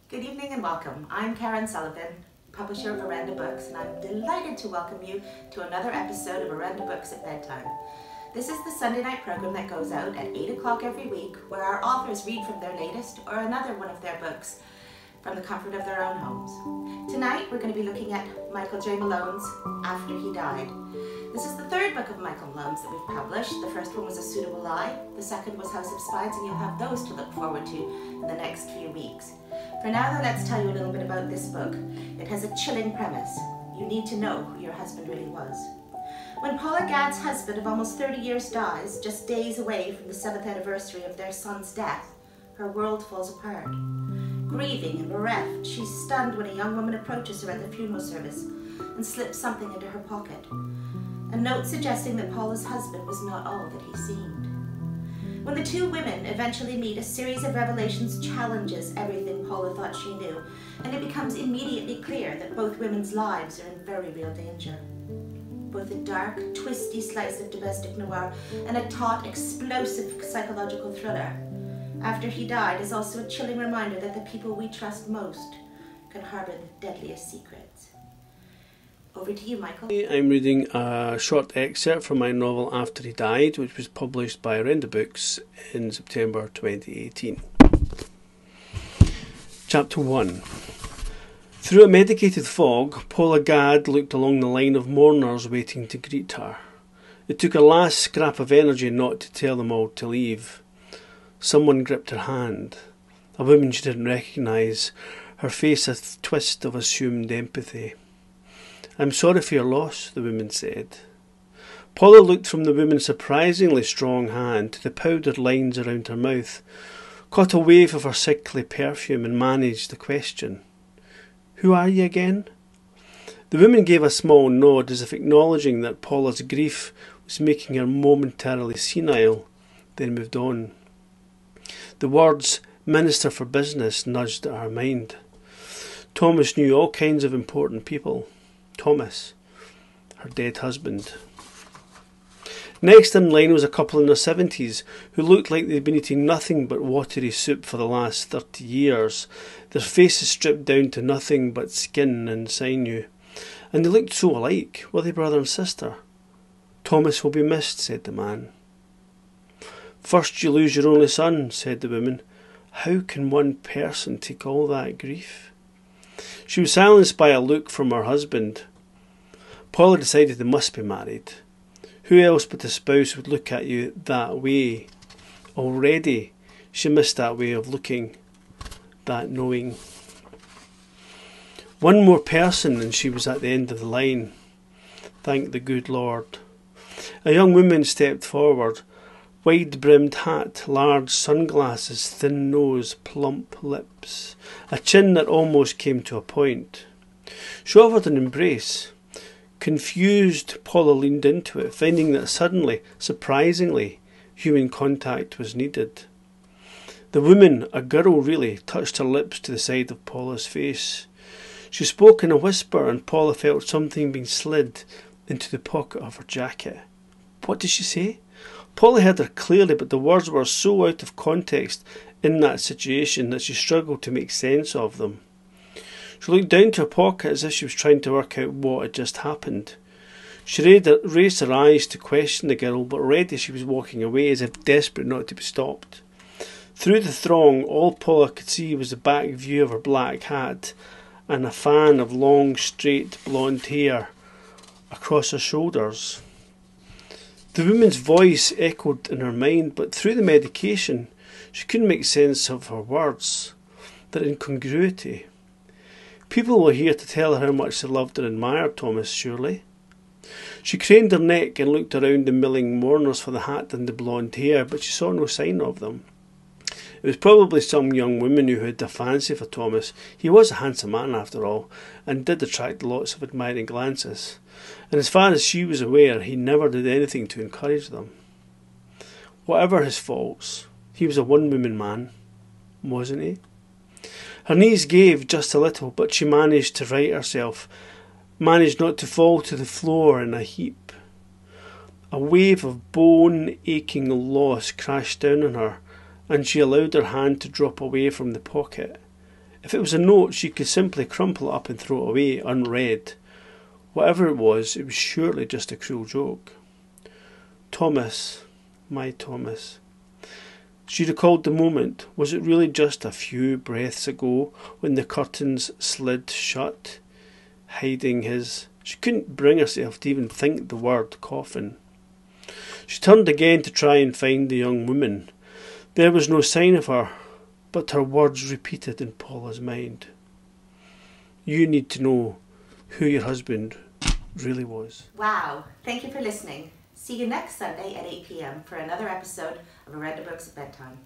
Good evening and welcome. I'm Karen Sullivan, publisher of Orenda Books, and I'm delighted to welcome you to another episode of Orenda Books at Bedtime. This is the Sunday night program that goes out at 8 o'clock every week, where our authors read from their latest or another one of their books from the comfort of their own homes. Tonight we're going to be looking at Michael J. Malone's After He Died. This is the third book of Michael Malone's that we've published. The first one was A Suitable Lie, the second was House of Spies, and you'll have those to look forward to in the next few weeks. For now though, let's tell you a little bit about this book. It has a chilling premise. You need to know who your husband really was. When Paula Gadd's husband of almost 30 years dies, just days away from the 7th anniversary of their son's death, her world falls apart. Grieving and bereft, she's stunned when a young woman approaches her at the funeral service and slips something into her pocket. A note suggesting that Paula's husband was not all that he seemed. When the two women eventually meet, a series of revelations challenges everything Paula thought she knew, and it becomes immediately clear that both women's lives are in very real danger. Both a dark, twisty slice of domestic noir and a taut, explosive psychological thriller, After He Died is also a chilling reminder that the people we trust most can harbor the deadliest secrets. Over to you, Michael. I'm reading a short excerpt from my novel After He Died, which was published by Orenda Books in September 2018. Chapter 1. Through a medicated fog, Paula Gadd looked along the line of mourners waiting to greet her. It took a last scrap of energy not to tell them all to leave. Someone gripped her hand. A woman she didn't recognise, her face a twist of assumed empathy. "I'm sorry for your loss," the woman said. Paula looked from the woman's surprisingly strong hand to the powdered lines around her mouth, caught a wave of her sickly perfume and managed the question. "Who are you again?" The woman gave a small nod as if acknowledging that Paula's grief was making her momentarily senile, then moved on. The words "Minister for Business" nudged at her mind. Thomas knew all kinds of important people. Thomas, her dead husband. Next in line was a couple in their 70s who looked like they'd been eating nothing but watery soup for the last 30 years, their faces stripped down to nothing but skin and sinew. And they looked so alike. Were they brother and sister? "Thomas will be missed," said the man. "First you lose your only son," said the woman. "How can one person take all that grief?" She was silenced by a look from her husband. Paula decided they must be married. Who else but a spouse would look at you that way? Already she missed that way of looking, that knowing. One more person and she was at the end of the line. Thank the good Lord. A young woman stepped forward. Wide-brimmed hat, large sunglasses, thin nose, plump lips, a chin that almost came to a point. She offered an embrace. Confused, Paula leaned into it, finding that suddenly, surprisingly, human contact was needed. The woman, a girl really, touched her lips to the side of Paula's face. She spoke in a whisper and Paula felt something being slid into the pocket of her jacket. What did she say? Paula heard her clearly, but the words were so out of context in that situation that she struggled to make sense of them. She looked down to her pocket as if she was trying to work out what had just happened. She raised her eyes to question the girl, but already she was walking away as if desperate not to be stopped. Through the throng, all Paula could see was the back view of her black hat and a fan of long, straight, blonde hair across her shoulders. The woman's voice echoed in her mind, but through the medication, she couldn't make sense of her words, their incongruity. People were here to tell her how much they loved and admired Thomas, surely. She craned her neck and looked around the milling mourners for the hat and the blonde hair, but she saw no sign of them. It was probably some young woman who had a fancy for Thomas. He was a handsome man, after all, and did attract lots of admiring glances. And as far as she was aware, he never did anything to encourage them. Whatever his faults, he was a one-woman man, wasn't he? Her knees gave just a little, but she managed to right herself, managed not to fall to the floor in a heap. A wave of bone-aching loss crashed down on her, and she allowed her hand to drop away from the pocket. If it was a note, she could simply crumple it up and throw it away unread. Whatever it was surely just a cruel joke. Thomas, my Thomas. She recalled the moment. Was it really just a few breaths ago when the curtains slid shut, hiding his... She couldn't bring herself to even think the word coffin. She turned again to try and find the young woman. There was no sign of her, but her words repeated in Paula's mind. You need to know who your husband really was. Wow, thank you for listening. See you next Sunday at 8 p.m. for another episode of Orenda Books at Bedtime.